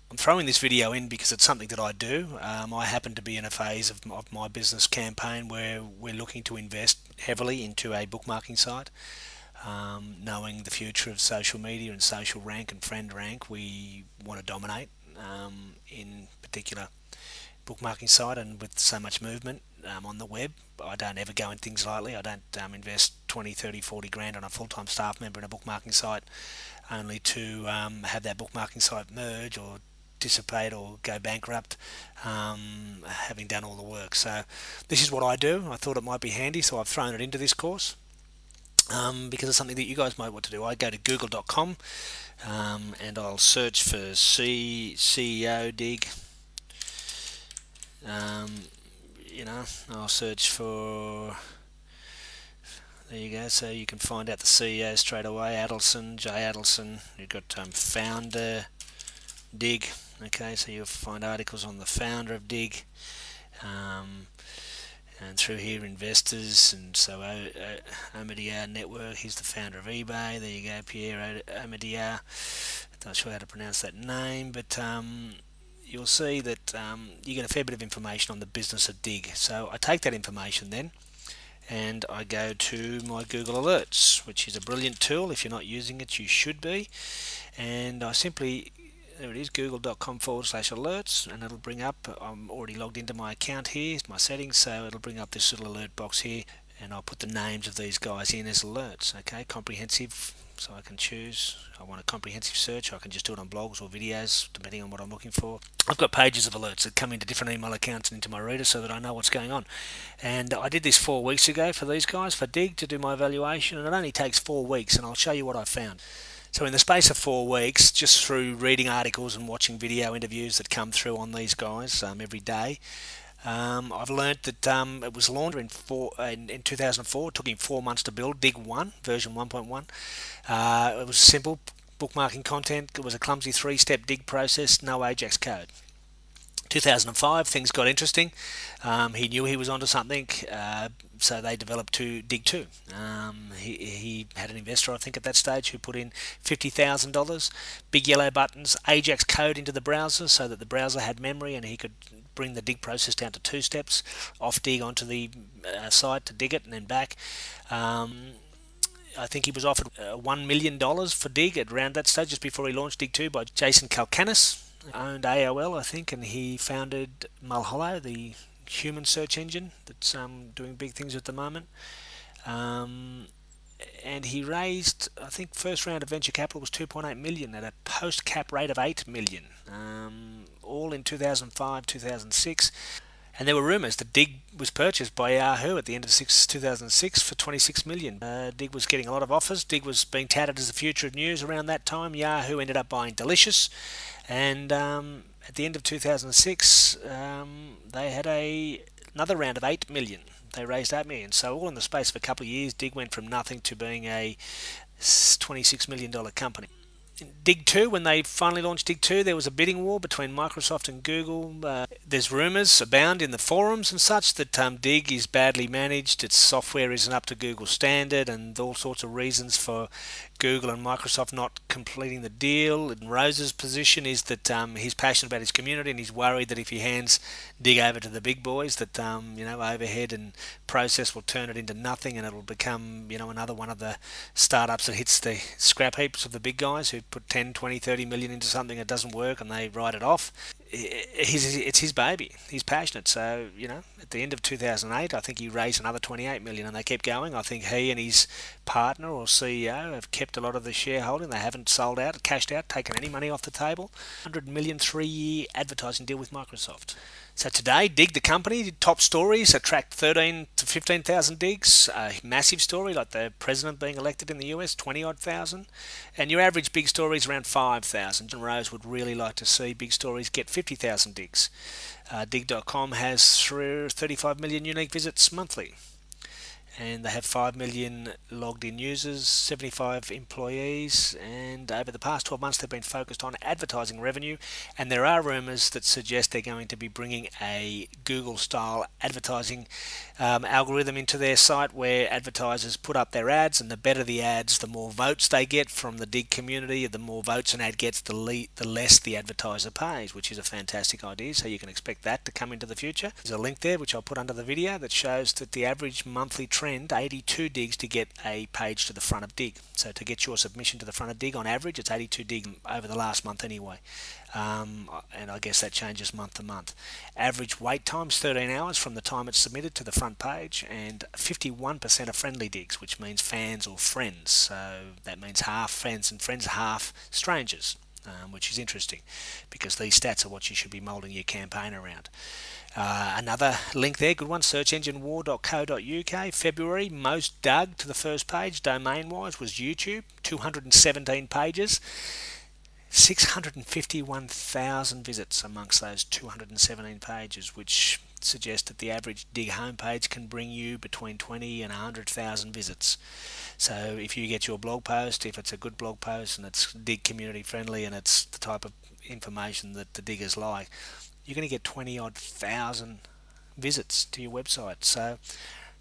I'm throwing this video in because it's something that I do. I happen to be in a phase of my business campaign where we're looking to invest heavily into a bookmarking site. Knowing the future of social media and social rank and friend rank, we want to dominate in particular bookmarking site, and with so much movement on the web, I don't ever go in things lightly. I don't invest 20, 30, 40 grand on a full-time staff member in a bookmarking site only to have that bookmarking site merge or dissipate or go bankrupt, having done all the work. So this is what I do. I thought it might be handy, so I've thrown it into this course. Because it's something that you guys might want to do. I go to google.com and I'll search for CEO dig. Um, I'll search for. There you go. So you can find out the CEO straight away. Adelson, Jay Adelson. You've got founder dig. Okay, so you'll find articles on the founder of dig. And through here, investors, and so Omidyar Network. He's the founder of eBay. There you go, Pierre Omidyar. Not sure how to pronounce that name, but you'll see that you get a fair bit of information on the business of Dig. So I take that information then, and I go to my Google Alerts, which is a brilliant tool. If you're not using it, you should be. And I simply, there it is, google.com/alerts, and it'll bring up, I'm already logged into my account here, my settings, so it'll bring up this little alert box here, and I'll put the names of these guys in as alerts. Okay, comprehensive, so I can choose. I want a comprehensive search. I can just do it on blogs or videos, depending on what I'm looking for. I've got pages of alerts that come into different email accounts and into my reader so that I know what's going on. And I did this 4 weeks ago for these guys, for Dig, to do my evaluation, and it only takes 4 weeks, and I'll show you what I found. So in the space of 4 weeks, just through reading articles and watching video interviews that come through on these guys every day, I've learnt that it was launched in 2004. It took him 4 months to build. Dig 1, version 1.1. It was simple bookmarking content. It was a clumsy 3-step dig process, no Ajax code. 2005, things got interesting. He knew he was onto something, so they developed Dig 2. He had an investor, I think, at that stage who put in $50,000, big yellow buttons, Ajax code into the browser so that the browser had memory and he could bring the dig process down to 2 steps, off dig onto the site to dig it and then back. I think he was offered $1 million for Dig at around that stage, just before he launched Dig 2, by Jason Calacanis. Owned AOL, I think, and he founded Mulhollow, the human search engine that's doing big things at the moment. And he raised, I think, first round of venture capital was 2.8 million at a post-cap rate of 8 million, all in 2005, 2006. And there were rumours that Dig was purchased by Yahoo at the end of 2006 for 26 million. Dig was getting a lot of offers. Dig was being touted as the future of news around that time. Yahoo ended up buying Dilligence, and at the end of 2006, they had another round of 8 million. They raised 8 million. So all in the space of a couple of years, Dig went from nothing to being a $26 million company. Dig 2, when they finally launched Dig 2, there was a bidding war between Microsoft and Google. There's rumours abound in the forums and such that Dig is badly managed, its software isn't up to Google standard, and all sorts of reasons for Google and Microsoft not completing the deal. And Rose's position is that he's passionate about his community, and he's worried that if he hands Dig over to the big boys, that overhead and process will turn it into nothing, and it'll become another one of the startups that hits the scrap heaps of the big guys who put 10, 20, 30 million into something that doesn't work and they write it off. It's his baby. He's passionate. So, at the end of 2008, I think he raised another 28 million, and they kept going. I think he and his partner or CEO have kept a lot of the shareholding. They haven't sold out, cashed out, taken any money off the table. 100 million 3-year advertising deal with Microsoft. So today, Dig the company, top stories attract 13 to 15,000 digs. A massive story like the president being elected in the US, 20 odd thousand. And your average big story is around 5,000. And Rose would really like to see big stories get 50,000 digs. Dig.com has 35 million unique visits monthly. and they have 5 million logged in users, 75 employees, and over the past 12 months they've been focused on advertising revenue, and there are rumours that suggest they're going to be bringing a Google style advertising algorithm into their site where advertisers put up their ads, and the better the ads, the more votes they get from the Dig community. The more votes an ad gets, the less the advertiser pays, which is a fantastic idea, so you can expect that to come into the future. There's a link there which I'll put under the video that shows that the average monthly trend, 82 digs to get a page to the front of Dig. So to get your submission to the front of Dig, on average it's 82 dig over the last month anyway. And I guess that changes month to month. Average wait time is 13 hours from the time it's submitted to the front page, and 51% are friendly digs, which means fans or friends. So that means half fans and friends, half strangers, which is interesting because these stats are what you should be moulding your campaign around. Another link there, good one, searchenginewar.co.uk. February, most dug to the first page domain wise was YouTube, 217 pages. 651,000 visits amongst those 217 pages, which suggests that the average Dig homepage can bring you between 20 and 100,000 visits. So if you get your blog post, if it's a good blog post and it's Dig community friendly and it's the type of information that the diggers like, you're going to get 20 odd thousand visits to your website. So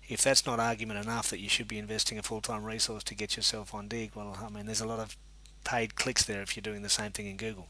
if that's not argument enough that you should be investing a full-time resource to get yourself on Dig, well, I mean, there's a lot of paid clicks there if you're doing the same thing in Google.